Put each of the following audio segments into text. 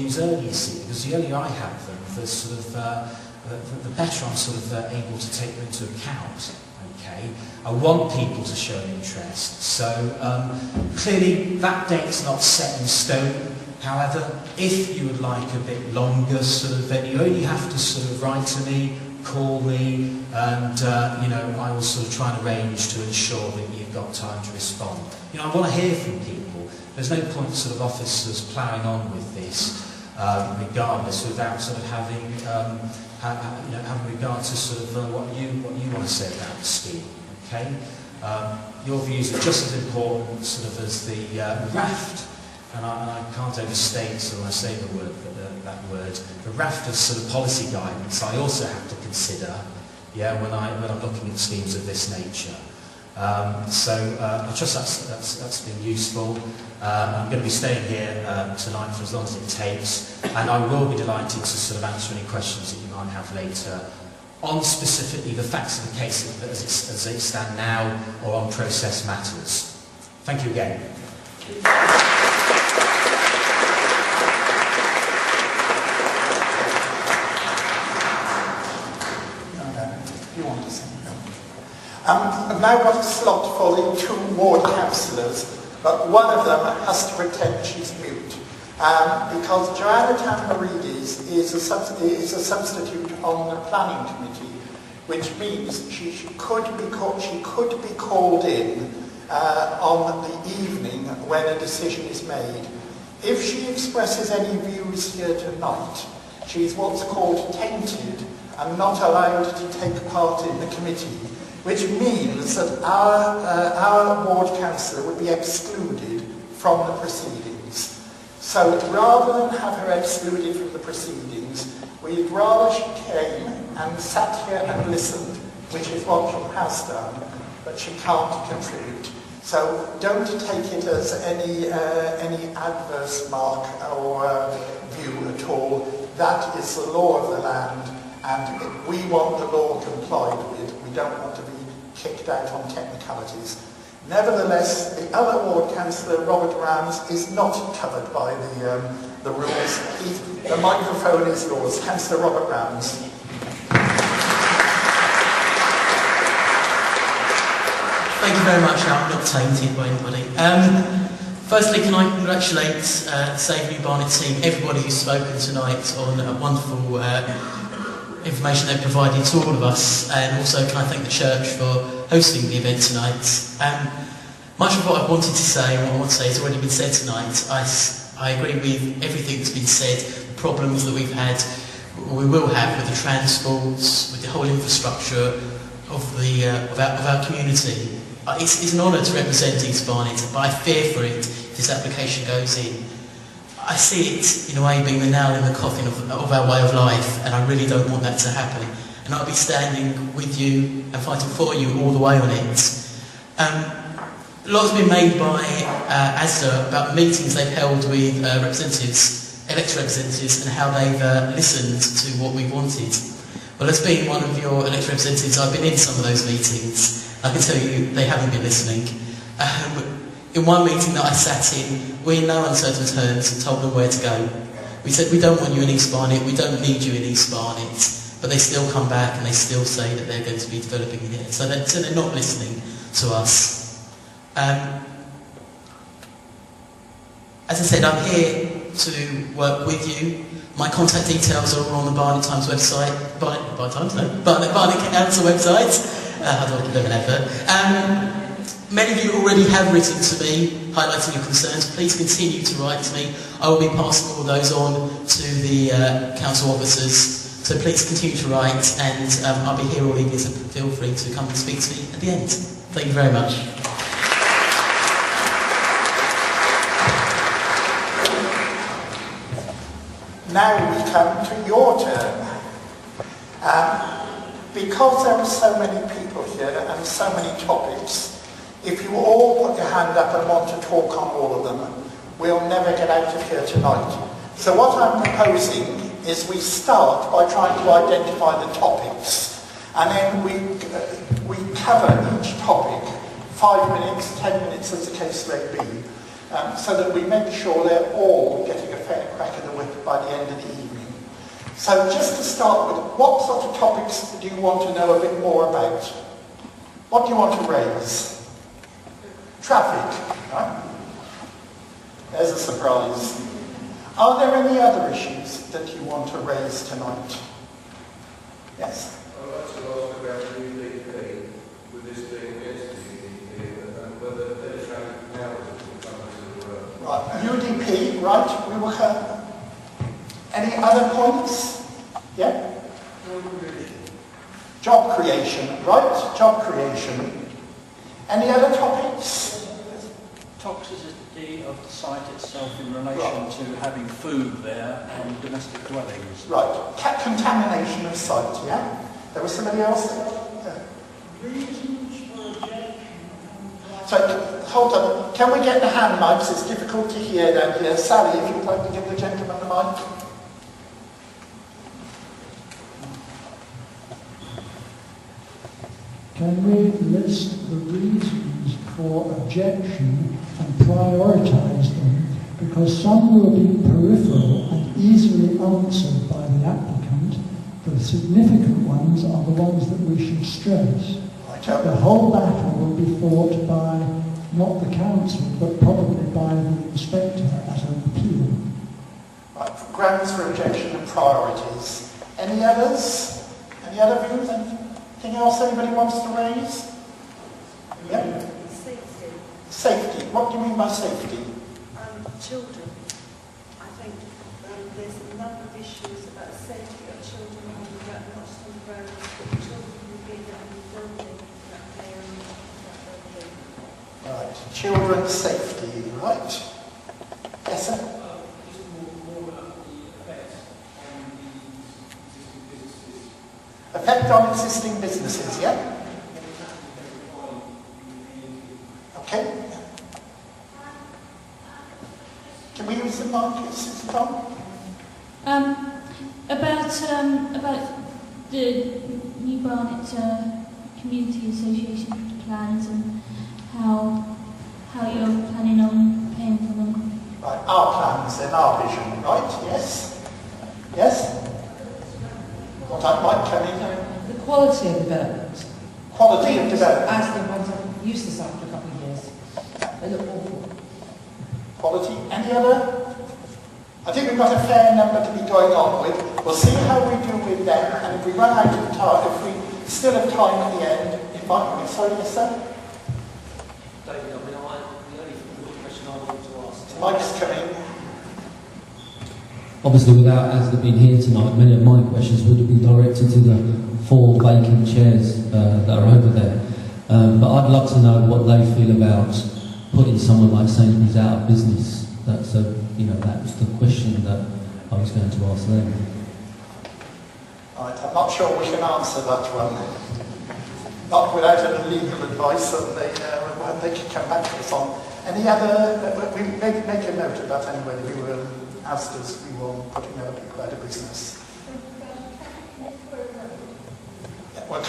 views early, you see, because the earlier I have them, the sort of the better I'm sort of able to take them into account. Okay, I want people to show an interest. So clearly that date's not set in stone. However, if you would like a bit longer, sort of, then you only have to sort of write to me, call me, and you know, I will sort of try and arrange to ensure that you've got time to respond. You know, I want to hear from people. There's no point sort of officers ploughing on with this, regardless, without sort of having, you know, having regard to sort of what you want to say about the scheme. Okay, your views are just as important sort of as the raft. And I can't overstate, so when I say the word, that word, the raft of sort of policy guidance I also have to consider, yeah, when I'm looking at schemes of this nature. So I trust that's been useful. I'm going to be staying here tonight for as long as it takes, and I will be delighted to sort of answer any questions that you might have later on specifically the facts of the case as they stand now, or on process matters. Thank you again. I've now got a slot for the 2 ward councillors, but one of them has to pretend she's mute. Because Joanna Tamarides is a substitute on the planning committee, which means she could be called in on the evening when a decision is made. If she expresses any views here tonight, she's what's called tainted and not allowed to take part in the committee, which means that our ward councillor would be excluded from the proceedings. So rather than have her excluded from the proceedings, we'd rather she came and sat here and listened, which is what she has done, but she can't contribute. So don't take it as any adverse mark or view at all. That is the law of the land, and we want the law complied with. We don't want to be kicked out on technicalities. Nevertheless, the other ward councillor, Robert Rams, is not covered by the rules. The microphone is yours. Councillor Robert Rams. Thank you very much. I'm not tainted by anybody. Firstly, can I congratulate the Save New Barnet team, everybody who's spoken tonight, on a wonderful information they've provided to all of us, and also can I thank the church for hosting the event tonight. Much of what I wanted to say, and what I want to say, has already been said tonight. I agree with everything that's been said, the problems that we've had, or we will have with the transports, with the whole infrastructure of our community. It's an honour to represent East Barnet, but I fear for it if this application goes in. I see it, in a way, being the nail in the coffin of our way of life, and I really don't want that to happen. And I'll be standing with you and fighting for you all the way on it. A lot has been made by ASDA about the meetings they've held with representatives, elected representatives, and how they've listened to what we wanted. Well, as being one of your elected representatives, I've been in some of those meetings. I can tell you they haven't been listening. In one meeting that I sat in, we in no uncertain terms told them where to go. We said, we don't want you in East Barnet, we don't need you in East Barnet, but they still come back and they still say that they're going to be developing here. So they're not listening to us. As I said, I'm here to work with you. My contact details are all on the Barnet Times website, Barnet Council website. How do I give them an advert? Many of you already have written to me, highlighting your concerns. Please continue to write to me. I will be passing all those on to the council officers. So please continue to write, and I'll be here all evening, so feel free to come and speak to me at the end. Thank you very much. Now we come to your turn. Because there are so many people here and so many topics, if you all put your hand up and want to talk on all of them, we'll never get out of here tonight. So what I'm proposing is we start by trying to identify the topics, and then we cover each topic 5 minutes, 10 minutes as the case may be, so that we make sure they're all getting a fair crack of the whip by So just to start with, what sort of topics do you want to know a bit more about? What do you want to raise? Traffic, right? There's a surprise. Are there any other issues that you want to raise tonight? Yes? I'd like to ask about UDP, with this being against the UDP, and whether there's now will come to the Right, UDP, right, we will have... Any other points? Yeah? Job creation, right, job creation. Any other topics? Toxicity of the site itself in relation to having food there and domestic dwellings. Right, contamination of site, yeah? There was somebody else there? Yeah. Reasons for objection. So, hold on, can we get the hand mics? It's difficult to hear down here. Sally, if you'd like to give the gentleman the mic. Can we list the reasons for objection and prioritise them? Because some will be peripheral and easily answered by the applicant. The significant ones are the ones that we should stress. The whole battle will be fought by not the council, but probably by the inspector at an appeal. Right, grounds for objection and priorities. Any others? Any other views? Anything else anybody wants to raise? Yeah? Safety. Safety. What do you mean by safety? Children. I think there's a number of issues about safety of children on the road, not just on the road, but children who be in the building that they are in that building. Right. Children's safety, right? Yes, sir? Just more about the effect on the existing businesses. Effect on existing businesses, yeah? Okay. Can we use the mic, Susan Tom? About the new Barnet Community Association plans and how you're planning on paying for them. Right, our plans and our vision, right? Yes? Yes? What I might come in. The quality of development. Quality of development. As the ones I've used this after a couple of years. They look awful. Quality. Any other? I think we've got a fair number to be going on with. We'll see how we do with them, and if we run out of time, if we still have time at the end, sorry, yes, sir? David, the only question I wanted to ask. Mike's coming. Obviously, without ASDA being here tonight, many of my questions would have been directed to the 4 vacant chairs that are over there. But I'd love to know what they feel about putting someone like Sainsbury's out of business. That was the question that I was going to ask them. Right, I'm not sure we can answer that one. Not without any legal advice, and they can come back to us on. Any other, we make a note of that anyway, we will ask us, we will put in other people out of business. Yeah, well,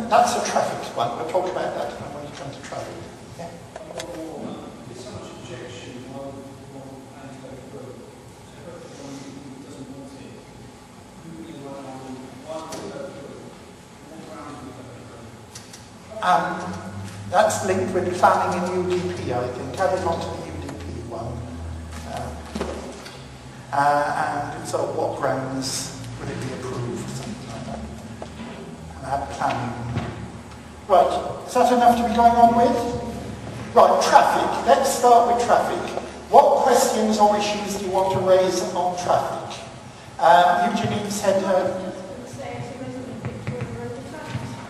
that's a traffic one, we'll talk about that when we come to traffic. Yeah. That's linked with planning and UDP, I think. Add it on to the UDP one. And so what grounds would it be approved? Something like that. And add planning. Right, is that enough to be going on with? Right, traffic. Let's start with traffic. What questions or issues do you want to raise on traffic? Eugenie said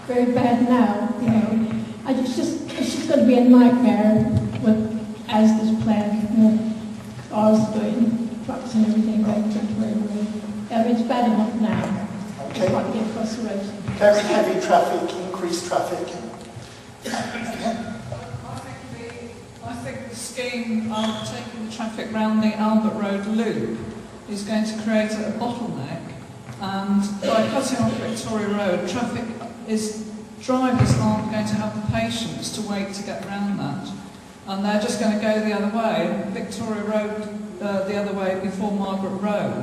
very bad now, it's just going to be a nightmare with ASDA's plan, cars doing trucks and everything going to Road. It's bad enough now. Okay. Can't get across the road. Very heavy traffic, increased traffic. I think the scheme of taking the traffic round the Albert Road loop is going to create a bottleneck, and by cutting off Victoria Road, drivers aren't going to have the patience to wait to get round that, and they're just going to go the other way, Victoria Road the other way before Margaret Road.